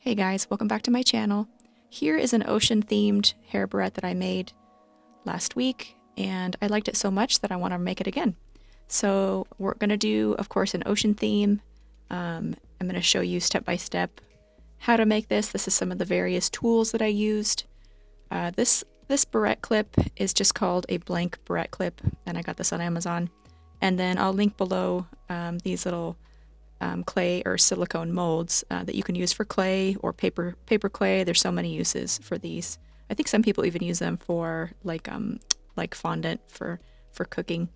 Hey guys, welcome back to my channel. Here is an ocean themed hair barrette that I made last week, and I liked it so much that I want to make it again. So we're going to do, of course, an ocean theme. I'm going to show you step by step how to make this. This is some of the various tools that I used. This barrette clip is just called a blank barrette clip, and I got this on Amazon. And then I'll link below these little clay or silicone molds that you can use for clay or paper clay. There's so many uses for these. I think some people even use them for like fondant for cooking.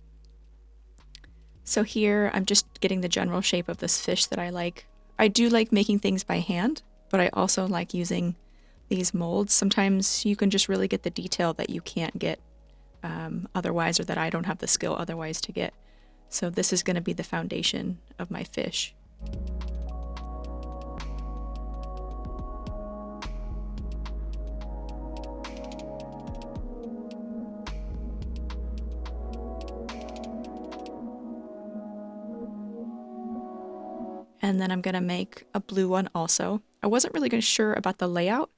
So here I'm just getting the general shape of this fish that I like. I do like making things by hand, but I also like using these molds. Sometimes you can just really get the detail that you can't get otherwise, or that I don't have the skill otherwise to get. So this is going to be the foundation of my fish. And then I'm going to make a blue one also. I wasn't really sure about the layout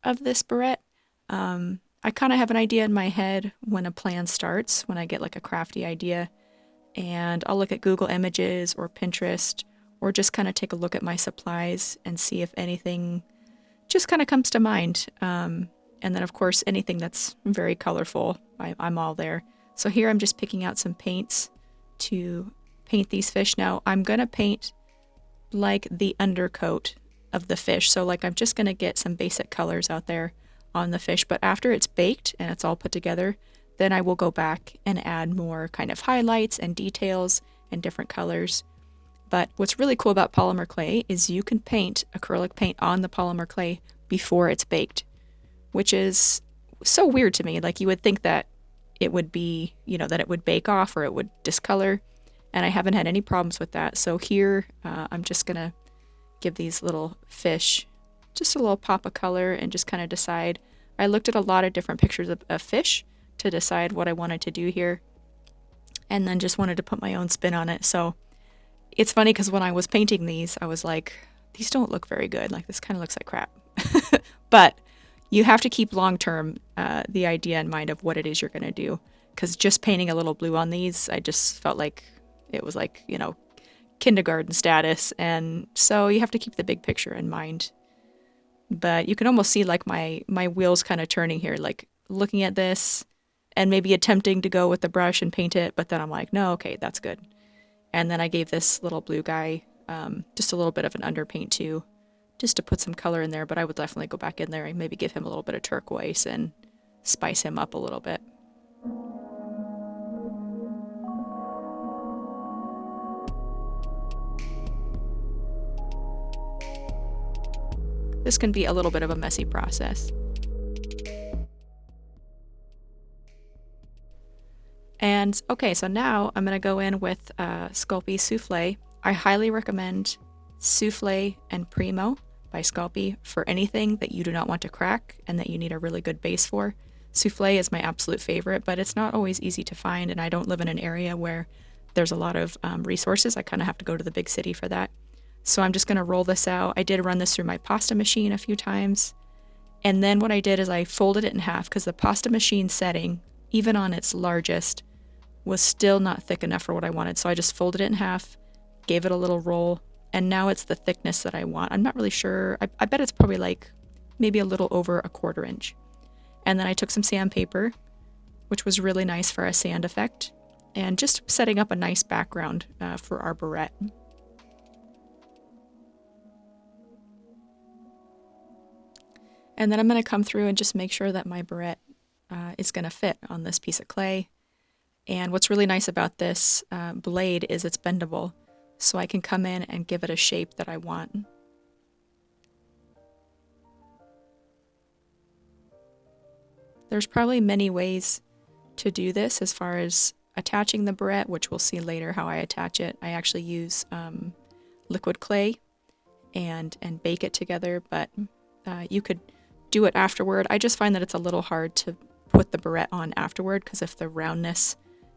of this barrette. I kind of have an idea in my head when a plan starts, when I get like a crafty idea. And I'll look at Google Images or Pinterest, or just kind of take a look at my supplies and see if anything just kind of comes to mind. And then of course anything that's very colorful, I'm all there. So here I'm just picking out some paints to paint these fish. Now I'm gonna paint like the undercoat of the fish. So like I'm just gonna get some basic colors out there on the fish, but after it's baked and it's all put together, then I will go back and add more kind of highlights and details and different colors. But what's really cool about polymer clay is you can paint acrylic paint on the polymer clay before it's baked, which is so weird to me. Like you would think that it would be, that it would bake off or it would discolor, and I haven't had any problems with that. So here I'm just gonna give these little fish just a little pop of color and just kind of decide. I looked at a lot of different pictures of fish to decide what I wanted to do here, and then just wanted to put my own spin on it. So it's funny because when I was painting these, I was like, these don't look very good. Like this kind of looks like crap. But you have to keep long-term the idea in mind of what it is you're going to do, because just painting a little blue on these, I just felt like it was like, kindergarten status. And so you have to keep the big picture in mind. But you can almost see like my wheels kind of turning here, like looking at this and maybe attempting to go with the brush and paint it, but then I'm like, no, okay, that's good. And then I gave this little blue guy just a little bit of an underpaint too, just to put some color in there, but I would definitely go back in there and maybe give him a little bit of turquoise and spice him up a little bit. This can be a little bit of a messy process. And okay, so now I'm going to go in with Sculpey Souffle. I highly recommend Souffle and Premo by Sculpey for anything that you do not want to crack and that you need a really good base for. Souffle is my absolute favorite, but it's not always easy to find, and I don't live in an area where there's a lot of resources. I kind of have to go to the big city for that. So I'm just going to roll this out. I did run this through my pasta machine a few times. And then what I did is I folded it in half, because the pasta machine setting, even on its largest, was still not thick enough for what I wanted. So I just folded it in half, gave it a little roll, and now it's the thickness that I want. I'm not really sure. I bet it's probably like maybe a little over 1/4 inch. And then I took some sandpaper, which was really nice for a sand effect, and just setting up a nice background for our barrette. And then I'm going to come through and just make sure that my barrette is going to fit on this piece of clay. And what's really nice about this blade is it's bendable, so I can come in and give it a shape that I want. There's probably many ways to do this as far as attaching the barrette, which we'll see later how I attach it. I actually use liquid clay and bake it together, but you could do it afterward. I just find that it's a little hard to put the barrette on afterward, because if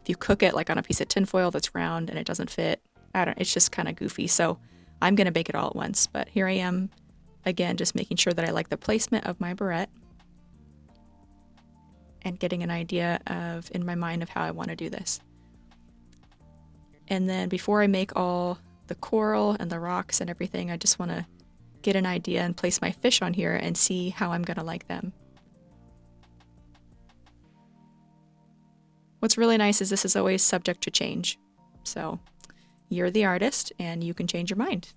you cook it like on a piece of tinfoil that's round and it doesn't fit, it's just kind of goofy. So I'm going to bake it all at once. But here I am Again, just making sure that I like the placement of my barrette and getting an idea of, in my mind, of how I want to do this. And then before I make all the coral and the rocks and everything, I just want to get an idea and place my fish on here and see how I'm going to like them. What's really nice is this is always subject to change. So you're the artist and you can change your mind.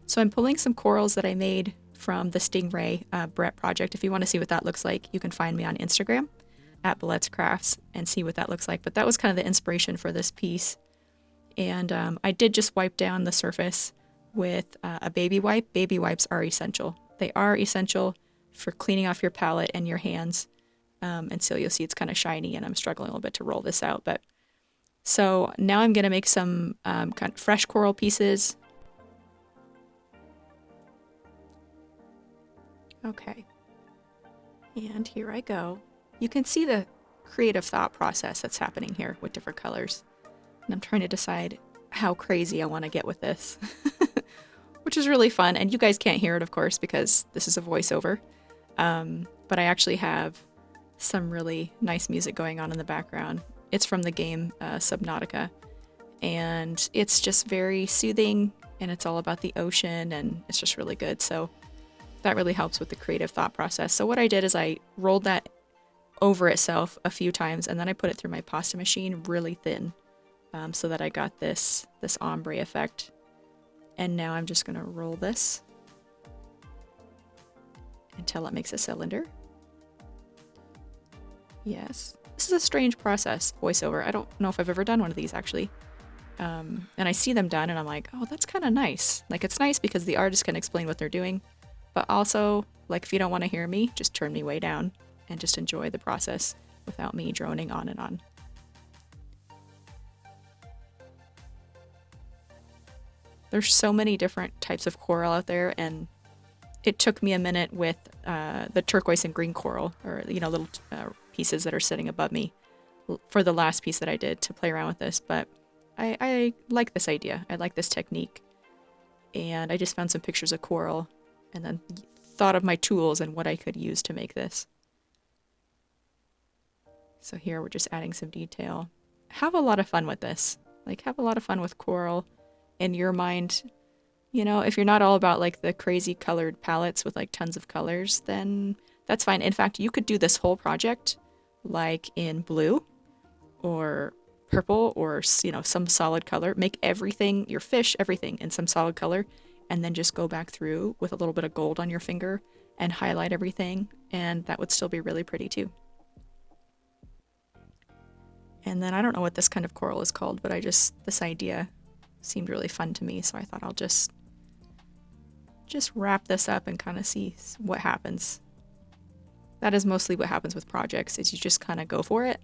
So I'm pulling some corals that I made from the Stingray Barrette project. If you want to see what that looks like, you can find me on Instagram at Billette's Crafts and see what that looks like. But that was kind of the inspiration for this piece. And I did just wipe down the surface with a baby wipe. Baby wipes are essential. They are essential for cleaning off your palette and your hands. And so you'll see it's kind of shiny and I'm struggling a little bit to roll this out. But so now I'm going to make some kind of fresh coral pieces. Okay. And here I go. You can see the creative thought process that's happening here with different colors. And I'm trying to decide how crazy I want to get with this, which is really fun. And you guys can't hear it, of course, because this is a voiceover. But I actually have some really nice music going on in the background. It's from the game Subnautica. And it's just very soothing and it's all about the ocean and it's just really good. So that really helps with the creative thought process. So what I did is I rolled that over itself a few times and then I put it through my pasta machine really thin so that I got this ombre effect. And now I'm just going to roll this until it makes a cylinder. Yes, this is a strange process, voiceover. I don't know if I've ever done one of these actually. And I see them done and I'm like, oh, that's kind of nice. Like it's nice because the artist can explain what they're doing. But also, like if you don't want to hear me, just turn me way down and just enjoy the process without me droning on and on. There's so many different types of coral out there, and it took me a minute with the turquoise and green coral, or little pieces that are sitting above me, for the last piece that I did to play around with this. But I like this idea. I like this technique, and I just found some pictures of coral, and then thought of my tools and what I could use to make this. So here we're just adding some detail. Have a lot of fun with this. Like have a lot of fun with coral in your mind. If you're not all about like the crazy colored palettes with like tons of colors, then that's fine. In fact, you could do this whole project like in blue or purple or some solid color. Make everything, your fish, everything in some solid color, and then just go back through with a little bit of gold on your finger and highlight everything, and that would still be really pretty too. And then I don't know what this kind of coral is called, but this idea seemed really fun to me, so I thought I'll just wrap this up and kind of see what happens. That is mostly what happens with projects, is you just kind of go for it.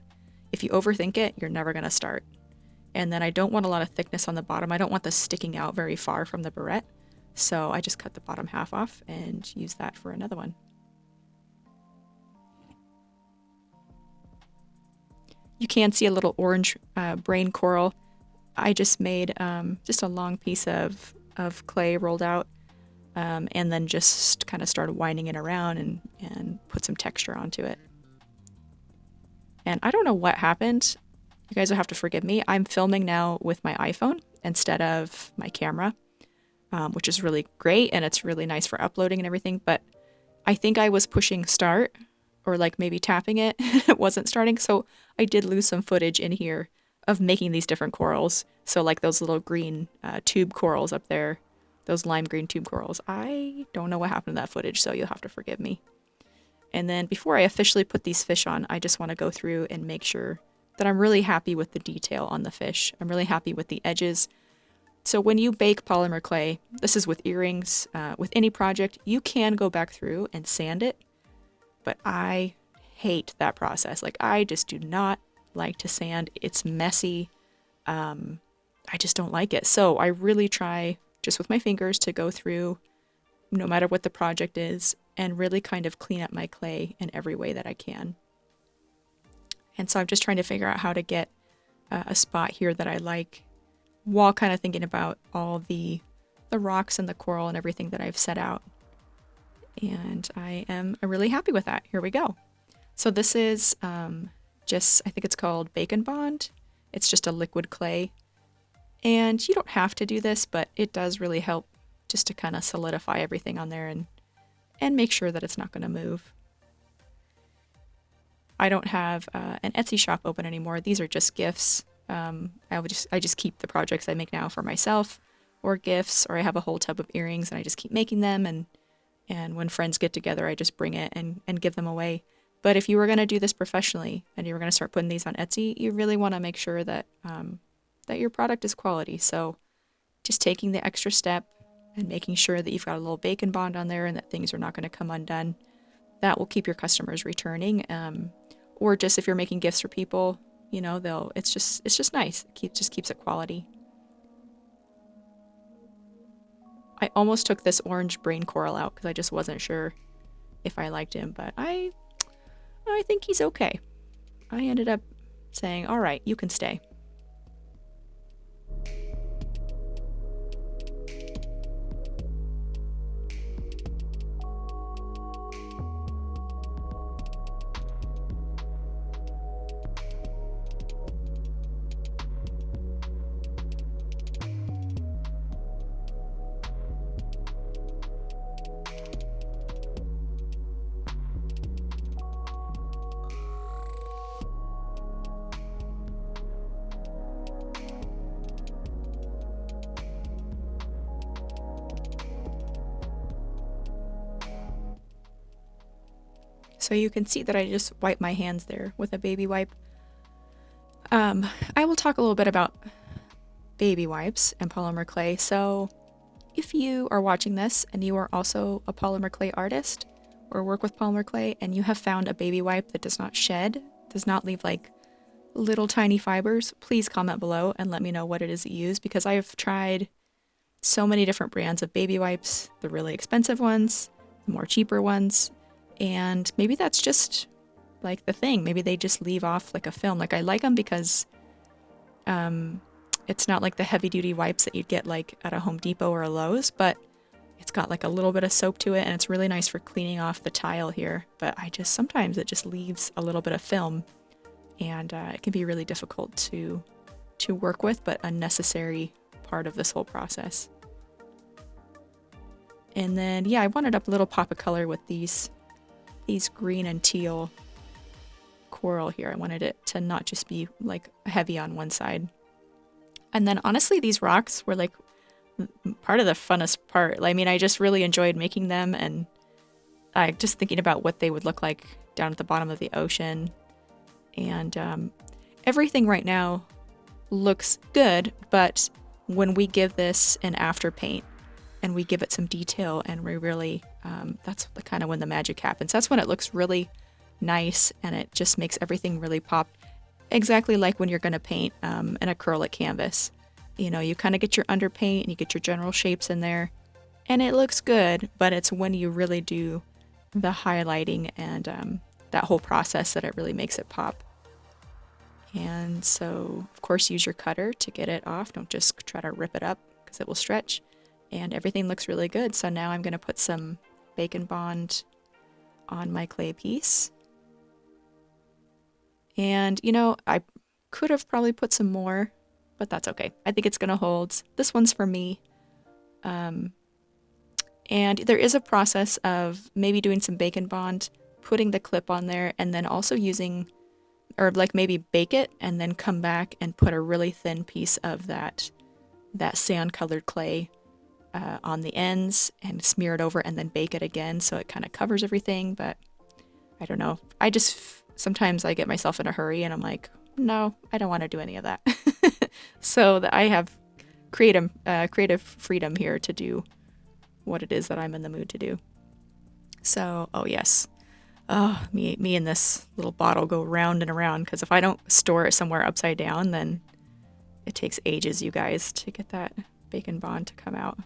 If you overthink it, you're never going to start. And then I don't want a lot of thickness on the bottom. I don't want this sticking out very far from the barrette. So I just cut the bottom half off and use that for another one. You can see a little orange brain coral. I just made just a long piece of clay rolled out and then just kind of started winding it around and put some texture onto it. And I don't know what happened. You guys will have to forgive me. I'm filming now with my iPhone instead of my camera, which is really great and it's really nice for uploading and everything. But I think I was pushing start or like maybe tapping it. It wasn't starting. So I did lose some footage in here of making these different corals. So like those little green tube corals up there, those lime green tube corals. I don't know what happened to that footage, so you'll have to forgive me. And then before I officially put these fish on, I just want to go through and make sure that I'm really happy with the detail on the fish. I'm really happy with the edges. So when you bake polymer clay, this is with earrings, with any project, you can go back through and sand it. But I hate that process. Like I just do not like to sand. It's messy. I just don't like it. So I really try just with my fingers to go through, no matter what the project is, and really kind of clean up my clay in every way that I can. And so I'm just trying to figure out how to get a spot here that I like while kind of thinking about all the rocks and the coral and everything that I've set out. And I am really happy with that. Here we go. So this is just, I think it's called Bacon Bond. It's just a liquid clay. And you don't have to do this, but it does really help just to kind of solidify everything on there and make sure that it's not going to move. I don't have an Etsy shop open anymore. These are just gifts. I just keep the projects I make now for myself, or gifts, or I have a whole tub of earrings and I just keep making them, and when friends get together I just bring it and give them away. But if you were going to do this professionally and you were going to start putting these on Etsy, you really want to make sure that that your product is quality. So just taking the extra step and making sure that you've got a little Bacon Bond on there and that things are not going to come undone, that will keep your customers returning. Or just if you're making gifts for people, you know, it's just nice. It just keeps it quality. I almost took this orange brain coral out because I just wasn't sure if I liked him, but I think he's okay. I ended up saying, all right, you can stay. So you can see that I just wipe my hands there with a baby wipe. I will talk a little bit about baby wipes and polymer clay. So if you are watching this and you are also a polymer clay artist or work with polymer clay and you have found a baby wipe that does not shed, does not leave like little tiny fibers, please comment below and let me know what it is that you use, because I have tried so many different brands of baby wipes, the really expensive ones, the more cheaper ones. And maybe that's just like the thing. Maybe they just leave off like a film. Like I like them because it's not like the heavy duty wipes that you'd get like at a Home Depot or a Lowe's, but it's got like a little bit of soap to it and it's really nice for cleaning off the tile here. But sometimes it just leaves a little bit of film, and it can be really difficult to work with, but a necessary part of this whole process. And then, yeah, I wanted up a little pop of color with these green and teal coral here. I wanted it to not just be like heavy on one side. And then honestly, these rocks were like part of the funnest part. I mean, I just really enjoyed making them, and I just thinking about what they would look like down at the bottom of the ocean. And everything right now looks good, but when we give this an after paint and we give it some detail and we really, that's kind of when the magic happens. That's when it looks really nice and it just makes everything really pop. Exactly like when you're going to paint an acrylic canvas. You know, you kind of get your underpaint and you get your general shapes in there and it looks good, but it's when you really do the highlighting and that whole process that it really makes it pop. And so, of course, use your cutter to get it off. Don't just try to rip it up because it will stretch. And everything looks really good. So now I'm going to put some Bacon Bond on my clay piece. And, you know, I could have probably put some more, but that's okay. I think it's going to hold. This one's for me. And there is a process of maybe doing some Bacon Bond, putting the clip on there, and then also using, or like maybe bake it and then come back and put a really thin piece of that sand colored clay on the ends and smear it over and then bake it again so it kind of covers everything. But I don't know. Sometimes I get myself in a hurry and I'm like, no, I don't want to do any of that. So that I have creative freedom here to do what it is that I'm in the mood to do. So, oh yes. Oh, me and this little bottle go round and around, because if I don't store it somewhere upside down, then it takes ages, you guys, to get that Bacon Bond to come out.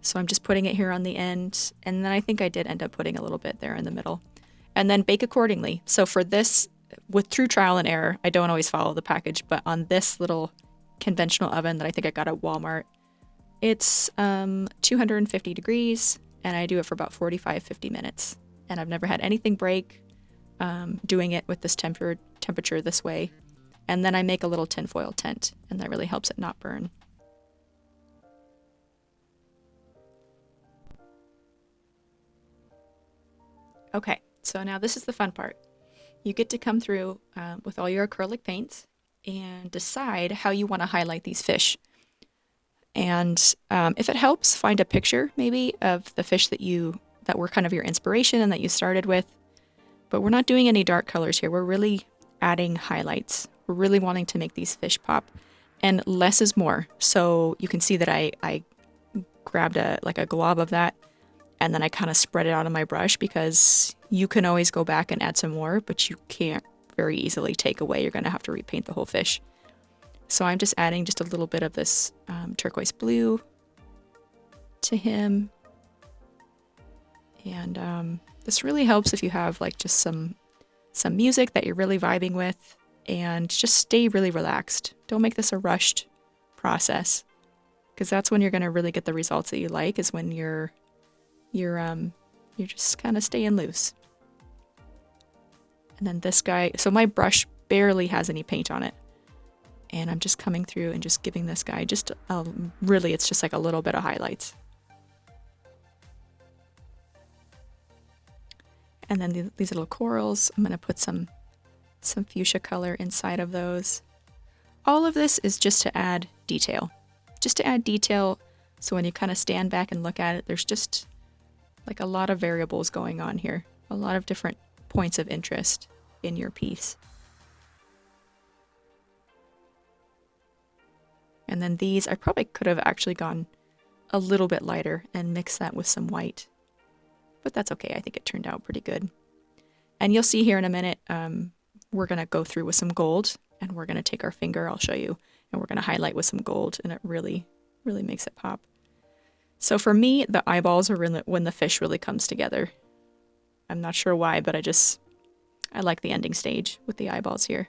So I'm just putting it here on the end, and then I think I did end up putting a little bit there in the middle. And then bake accordingly. So for this, through trial and error, I don't always follow the package, but on this little conventional oven that I think I got at Walmart. It's 250 degrees, and I do it for about 45-50 minutes. And I've never had anything break doing it with this temperature this way. And then I make a little tinfoil tent, and that really helps it not burn. Okay, so now this is the fun part. You get to come through with all your acrylic paints and decide how you want to highlight these fish. And if it helps, find a picture maybe of the fish that were kind of your inspiration and that you started with. But we're not doing any dark colors here. We're really adding highlights. We're really wanting to make these fish pop. And less is more. So you can see that I grabbed a glob of that, and then I kind of spread it out on my brush, because you can always go back and add some more, but you can't very easily take away. You're going to have to repaint the whole fish. So I'm just adding just a little bit of this turquoise blue to him. And this really helps if you have like just some music that you're really vibing with, and just stay really relaxed. Don't make this a rushed process, because that's when you're going to really get the results that you like, is when you're just kind of staying loose. And then this guy, so my brush barely has any paint on it. And I'm just coming through and just giving this guy just really, it's just like a little bit of highlights. And then these little corals, I'm going to put some fuchsia color inside of those. All of this is just to add detail. Just to add detail, so when you kind of stand back and look at it, there's just like a lot of variables going on here. A lot of different points of interest in your piece. And then these, I probably could have actually gone a little bit lighter and mixed that with some white. But that's okay, I think it turned out pretty good. And you'll see here in a minute, we're going to go through with some gold, and we're going to take our finger, I'll show you, and we're going to highlight with some gold, and it really, really makes it pop. So for me, the eyeballs are when the fish really comes together. I'm not sure why, but I like the ending stage with the eyeballs here.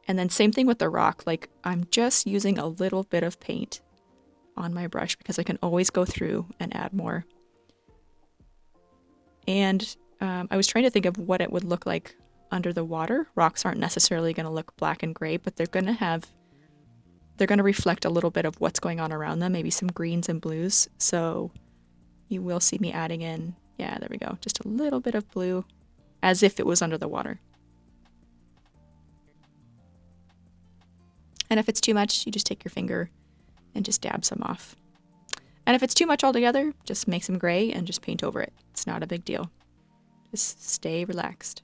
And then same thing with the rock. Like, I'm just using a little bit of paint on my brush, because I can always go through and add more. And I was trying to think of what it would look like under the water. Rocks aren't necessarily going to look black and gray, but they're going to reflect a little bit of what's going on around them, maybe some greens and blues. So you will see me adding in, yeah, there we go, just a little bit of blue, as if it was under the water. And if it's too much, you just take your finger and just dab some off. And if it's too much altogether, just make some gray and just paint over it. It's not a big deal. Just stay relaxed.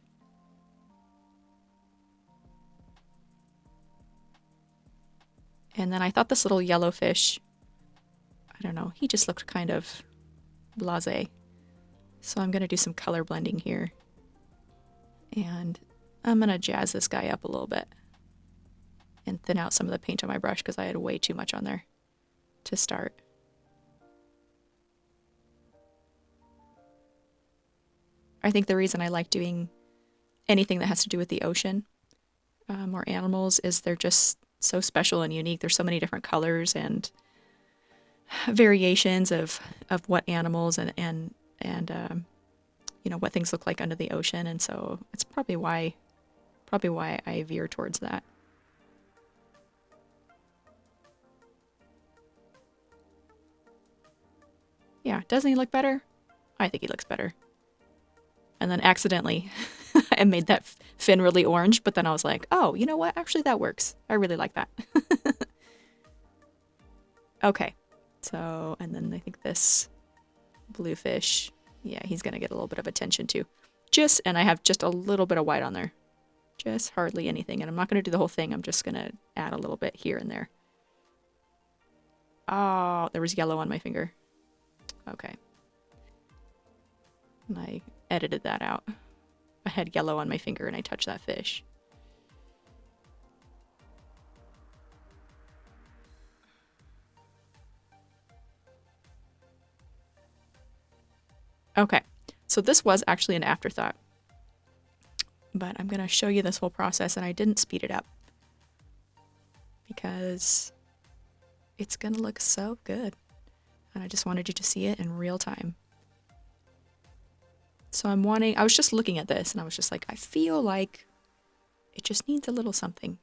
And then I thought this little yellow fish, I don't know, he just looked kind of blasé. So I'm going to do some color blending here. And I'm going to jazz this guy up a little bit and thin out some of the paint on my brush, because I had way too much on there to start. I think the reason I like doing anything that has to do with the ocean or animals is they're just so special and unique. There's so many different colors and variations of what animals and you know, what things look like under the ocean, and so it's probably why I veer towards that. Yeah, doesn't he look better? I think he looks better. And then accidentally I made that fin really orange, but then I was like, oh, you know what? Actually, that works. I really like that. Okay, so, and then I think this bluefish, yeah, he's going to get a little bit of attention too. And I have just a little bit of white on there. Just hardly anything. And I'm not going to do the whole thing. I'm just going to add a little bit here and there. Oh, there was yellow on my finger. Okay. And I edited that out. I had yellow on my finger and I touched that fish. Okay, so this was actually an afterthought, but I'm going to show you this whole process, and I didn't speed it up because it's gonna look so good. And I just wanted you to see it in real time. So I was just looking at this and I was just like, I feel like it just needs a little something.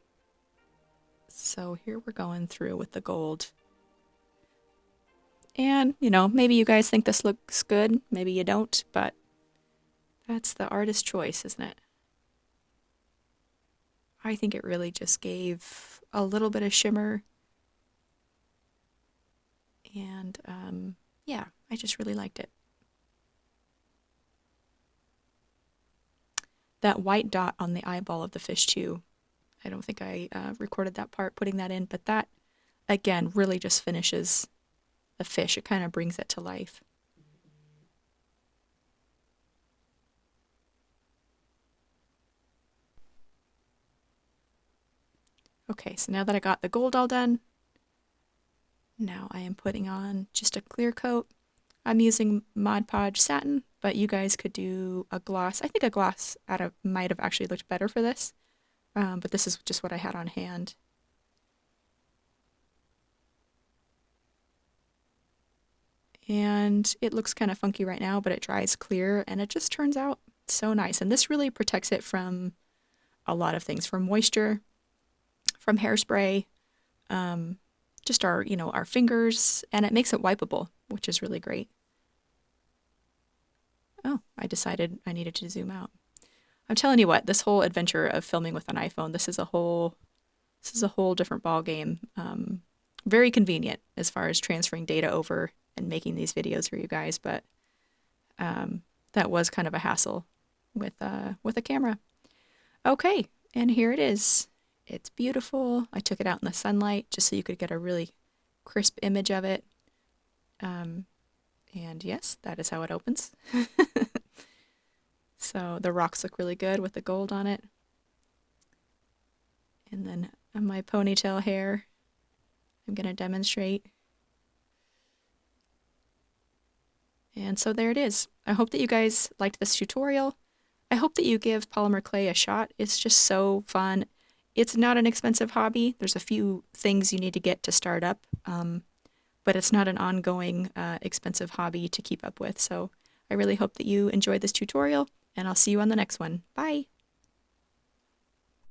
So here we're going through with the gold. And, you know, maybe you guys think this looks good, maybe you don't, but that's the artist's choice, isn't it? I think it really just gave a little bit of shimmer. And yeah, I just really liked it. That white dot on the eyeball of the fish too. I don't think I recorded that part, putting that in, but that, again, really just finishes the fish. It kind of brings it to life. Okay, so now that I got the gold all done, now I am putting on just a clear coat. I'm using Mod Podge satin, but you guys could do a gloss. I think a gloss might have actually looked better for this, but this is just what I had on hand. And it looks kind of funky right now, but it dries clear and it just turns out so nice. And this really protects it from a lot of things, from moisture, from hairspray, just our fingers, and it makes it wipeable, which is really great. Oh, I decided I needed to zoom out. I'm telling you what, this whole adventure of filming with an iPhone, this is a whole different ball game. Very convenient as far as transferring data over and making these videos for you guys, but that was kind of a hassle with a camera. Okay, and here it is. It's beautiful. I took it out in the sunlight just so you could get a really crisp image of it. And yes, that is how it opens. So the rocks look really good with the gold on it. And then my ponytail hair, I'm going to demonstrate. And so there it is. I hope that you guys liked this tutorial. I hope that you give polymer clay a shot. It's just so fun. It's not an expensive hobby. There's a few things you need to get to start up, but it's not an ongoing expensive hobby to keep up with. So I really hope that you enjoyed this tutorial, and I'll see you on the next one. Bye!